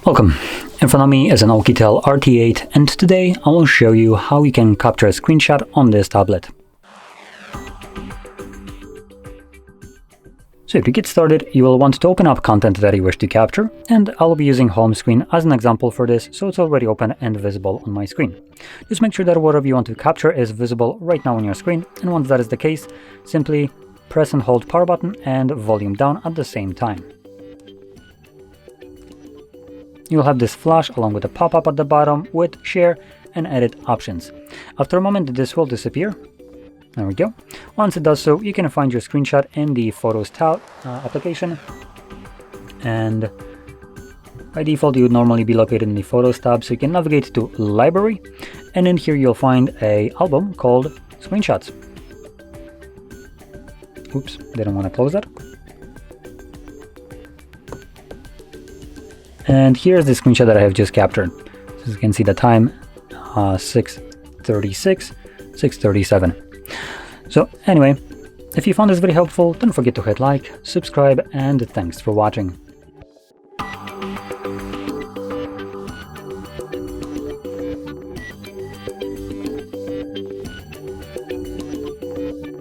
Welcome. In front of me is an OUKITEL RT8, and today I will show you how you can capture a screenshot on this tablet. So to get started, you will want to open up content that you wish to capture, and I'll be using home screen as an example for this, so it's already open and visible on my screen. Just make sure that whatever you want to capture is visible right now on your screen, and once that is the case, simply press and hold power button and volume down at the same time. You'll have this flash along with a pop-up at the bottom with share and edit options. After a moment, this will disappear. There we go. Once it does so, you can find your screenshot in the Photos tab application. And by default, you would normally be located in the Photos tab, so you can navigate to Library. And in here, you'll find an album called Screenshots. Oops, didn't want to close that. And here's the screenshot that I have just captured. So as you can see the time, 6:36, 6:37. So anyway, if you found this very helpful, don't forget to hit like, subscribe, and thanks for watching.